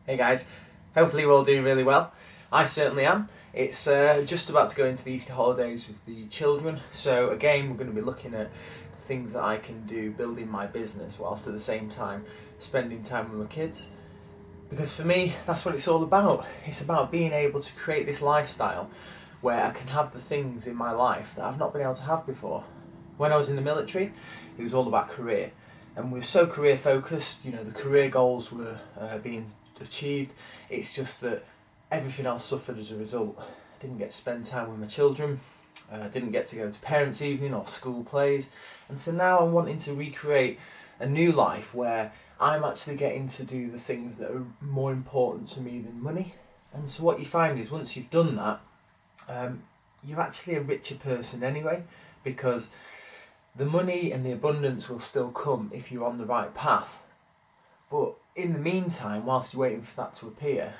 Hey guys, hopefully you're all doing really well. I certainly am. It's just about to go into the Easter holidays with the children, so again we're going to be looking at things that I can do building my business whilst at the same time spending time with my kids. Because for me, that's what it's all about. It's about being able to create this lifestyle where I can have the things in my life that I've not been able to have before. When I was in the military, it was all about career, and we were so career focused. You know, the career goals were being achieved. It's just that everything else suffered as a result. I didn't get to spend time with my children. I didn't get to go to parents' evening or school plays, and so now I'm wanting to recreate a new life where I'm actually getting to do the things that are more important to me than money. And so what you find is once you've done that, you're actually a richer person anyway, because the money and the abundance will still come if you're on the right path. But in the meantime, whilst you're waiting for that to appear,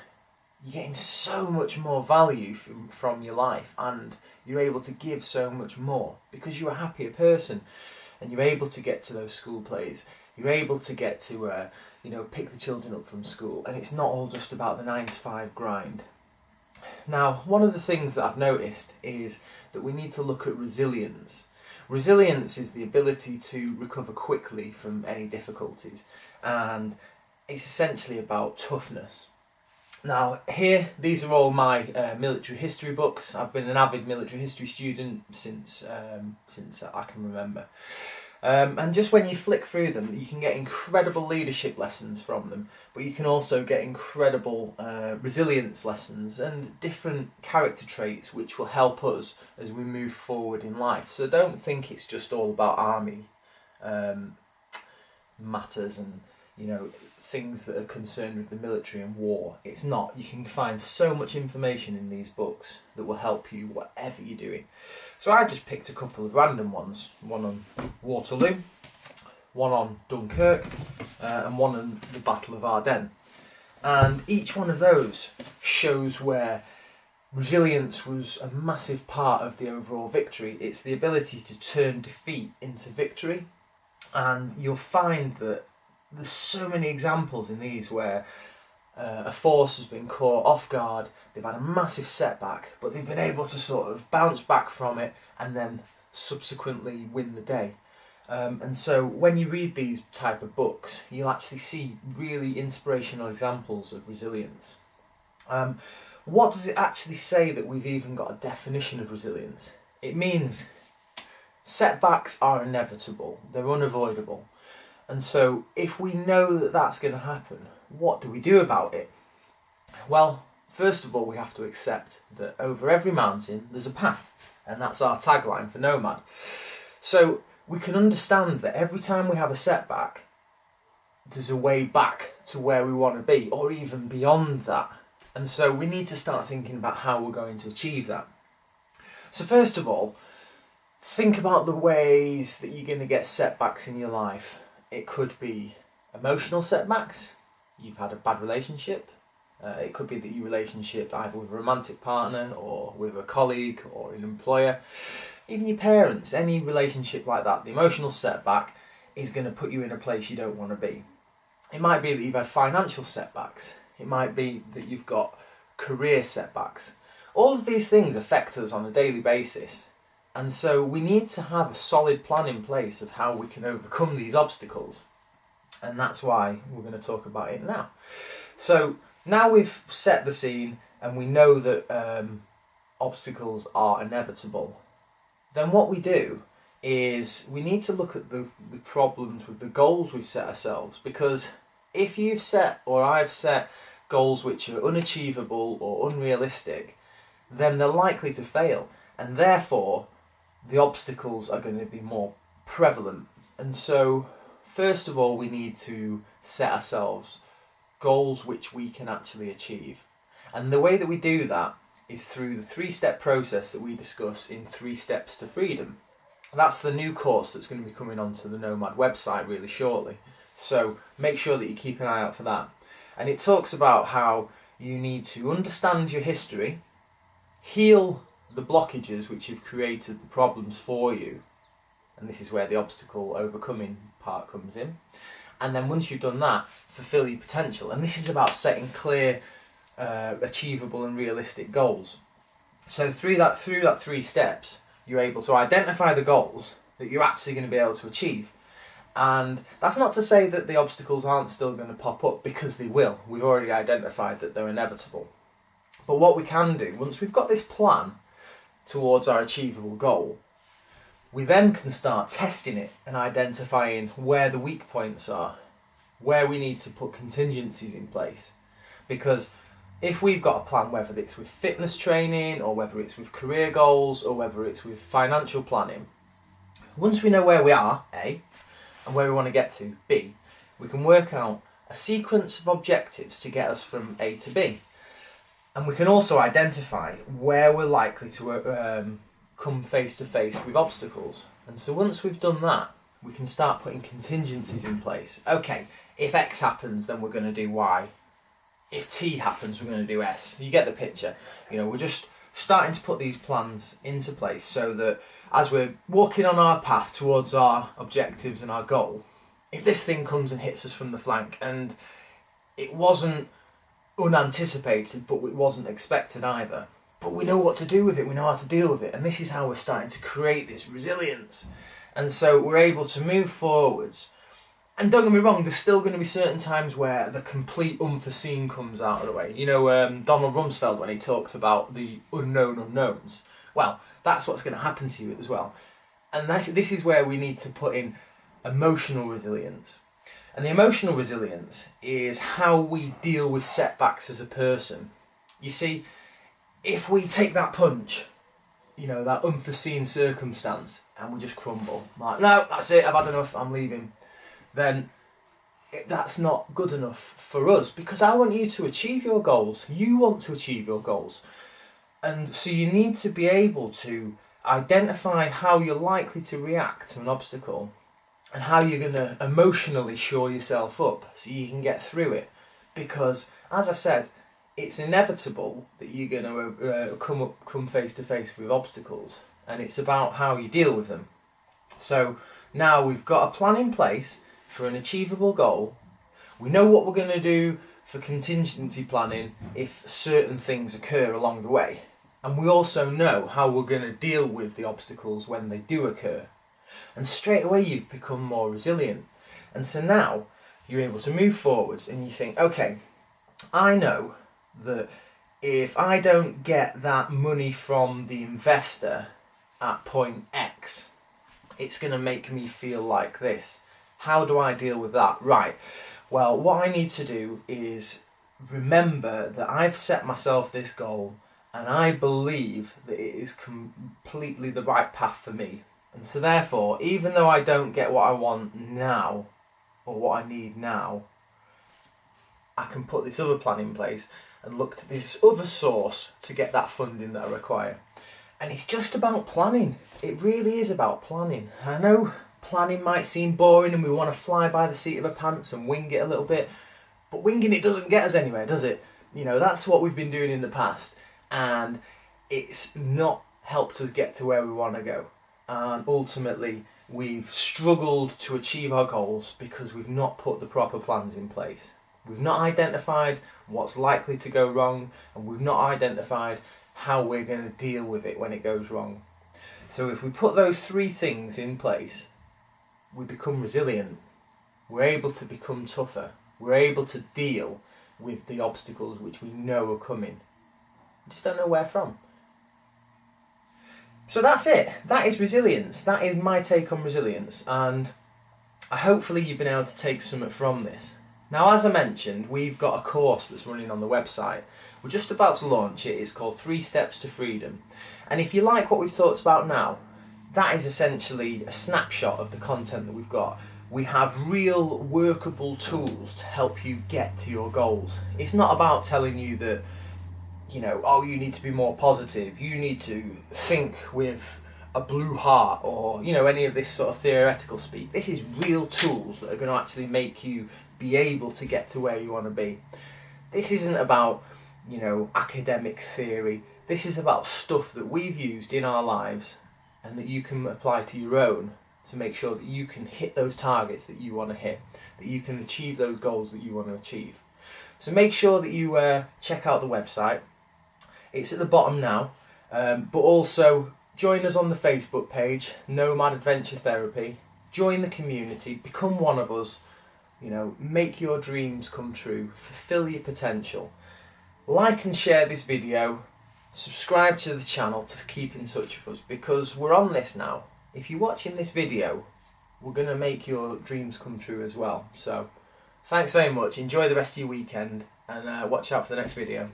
you're getting so much more value from your life, and you're able to give so much more because you're a happier person, and you're able to get to those school plays. You're able to get to pick the children up from school, and it's not all just about the 9 to 5 grind. Now, one of the things that I've noticed is that we need to look at resilience. Resilience is the ability to recover quickly from any difficulties, and it's essentially about toughness. Now, here, these are all my military history books. I've been an avid military history student since I can remember. And just when you flick through them, you can get incredible leadership lessons from them, but you can also get incredible resilience lessons and different character traits which will help us as we move forward in life. So don't think it's just all about army matters and things that are concerned with the military and war. It's not. You can find so much information in these books that will help you whatever you're doing. So I just picked a couple of random ones. One on Waterloo, one on Dunkirk, and one on the Battle of Ardennes. And each one of those shows where resilience was a massive part of the overall victory. It's the ability to turn defeat into victory. And you'll find that there's so many examples in these where a force has been caught off guard, they've had a massive setback, but they've been able to sort of bounce back from it and then subsequently win the day. And so when you read these type of books, you'll actually see really inspirational examples of resilience. What does it actually say that we've even got a definition of resilience? It means setbacks are inevitable, they're unavoidable. And so if we know that that's going to happen, what do we do about it? Well, first of all, we have to accept that over every mountain there's a path, and that's our tagline for Nomad. So we can understand that every time we have a setback, there's a way back to where we want to be, or even beyond that. And so we need to start thinking about how we're going to achieve that. So first of all, think about the ways that you're going to get setbacks in your life. It could be emotional setbacks. You've had a bad relationship. It could be that your relationship either with a romantic partner or with a colleague or an employer, even your parents, any relationship like that, the emotional setback is going to put you in a place you don't want to be. It might be that you've had financial setbacks. It might be that you've got career setbacks. All of these things affect us on a daily basis. And so we need to have a solid plan in place of how we can overcome these obstacles. And that's why we're going to talk about it now. So now we've set the scene and we know that obstacles are inevitable, then what we do is we need to look at the problems with the goals we've set ourselves. Because if you've set, or I've set, goals which are unachievable or unrealistic, then they're likely to fail. And therefore, the obstacles are going to be more prevalent. And so, first of all, we need to set ourselves goals which we can actually achieve. And the way that we do that is through the 3-step process that we discuss in 3 Steps to Freedom. That's the new course that's going to be coming onto the Nomad website really shortly. So make sure that you keep an eye out for that. And it talks about how you need to understand your history, heal the blockages which have created the problems for you, and this is where the obstacle overcoming part comes in, And then once you've done that, fulfill your potential. And this is about setting clear, achievable and realistic goals. So through that 3 steps, you're able to identify the goals that you're actually going to be able to achieve. And that's not to say that the obstacles aren't still going to pop up, because they will. We've already identified that they're inevitable. But what we can do, once we've got this plan towards our achievable goal, we then can start testing it and identifying where the weak points are, where we need to put contingencies in place. Because if we've got a plan, whether it's with fitness training or whether it's with career goals or whether it's with financial planning, once we know where we are, A, and where we want to get to, B, we can work out a sequence of objectives to get us from A to B. And we can also identify where we're likely to come face to face with obstacles. And so once we've done that, we can start putting contingencies in place. Okay, if X happens, then we're going to do Y. If T happens, we're going to do S. You get the picture. We're just starting to put these plans into place so that as we're walking on our path towards our objectives and our goal, if this thing comes and hits us from the flank, and it wasn't unanticipated, but it wasn't expected either, but we know what to do with it, we know how to deal with it, and this is how we're starting to create this resilience. And so we're able to move forwards. And don't get me wrong, there's still going to be certain times where the complete unforeseen comes out of the way. Donald Rumsfeld, when he talks about the unknown unknowns, well, that's what's going to happen to you as well. And this is where we need to put in emotional resilience. And the emotional resilience is how we deal with setbacks as a person. You see, if we take that punch, that unforeseen circumstance, and we just crumble, like, no, that's it, I've had enough, I'm leaving, then that's not good enough for us, because I want you to achieve your goals. You want to achieve your goals. And so you need to be able to identify how you're likely to react to an obstacle and how you're going to emotionally shore yourself up so you can get through it. Because, as I said, it's inevitable that you're going to come face to face with obstacles, and it's about how you deal with them. So now we've got a plan in place for an achievable goal. We know what we're going to do for contingency planning if certain things occur along the way. And we also know how we're going to deal with the obstacles when they do occur. And straight away you've become more resilient. And so now you're able to move forwards and you think, okay, I know that if I don't get that money from the investor at point X, it's going to make me feel like this. How do I deal with that? Right, well, what I need to do is remember that I've set myself this goal and I believe that it is completely the right path for me. And so therefore, even though I don't get what I want now, or what I need now, I can put this other plan in place and look to this other source to get that funding that I require. And it's just about planning. It really is about planning. I know planning might seem boring and we want to fly by the seat of our pants and wing it a little bit, but winging it doesn't get us anywhere, does it? That's what we've been doing in the past, and it's not helped us get to where we want to go. And ultimately, we've struggled to achieve our goals because we've not put the proper plans in place. We've not identified what's likely to go wrong, and we've not identified how we're going to deal with it when it goes wrong. So if we put those 3 things in place, we become resilient. We're able to become tougher. We're able to deal with the obstacles which we know are coming. We just don't know where from. So that's it. That is resilience. That is my take on resilience, and hopefully you've been able to take something from this. Now, as I mentioned, we've got a course that's running on the website. We're just about to launch it. It's called 3 Steps to Freedom. And if you like what we've talked about now, that is essentially a snapshot of the content that we've got. We have real workable tools to help you get to your goals. It's not about telling you that, you need to be more positive, you need to think with a blue heart, or, any of this sort of theoretical speak. This is real tools that are going to actually make you be able to get to where you want to be. This isn't about, academic theory. This is about stuff that we've used in our lives and that you can apply to your own to make sure that you can hit those targets that you want to hit, that you can achieve those goals that you want to achieve. So make sure that you check out the website. It's at the bottom now, but also join us on the Facebook page, Nomad Adventure Therapy. Join the community, become one of us, make your dreams come true, fulfill your potential. Like and share this video, subscribe to the channel to keep in touch with us, because we're on this now. If you're watching this video, we're going to make your dreams come true as well. So thanks very much, enjoy the rest of your weekend, and watch out for the next video.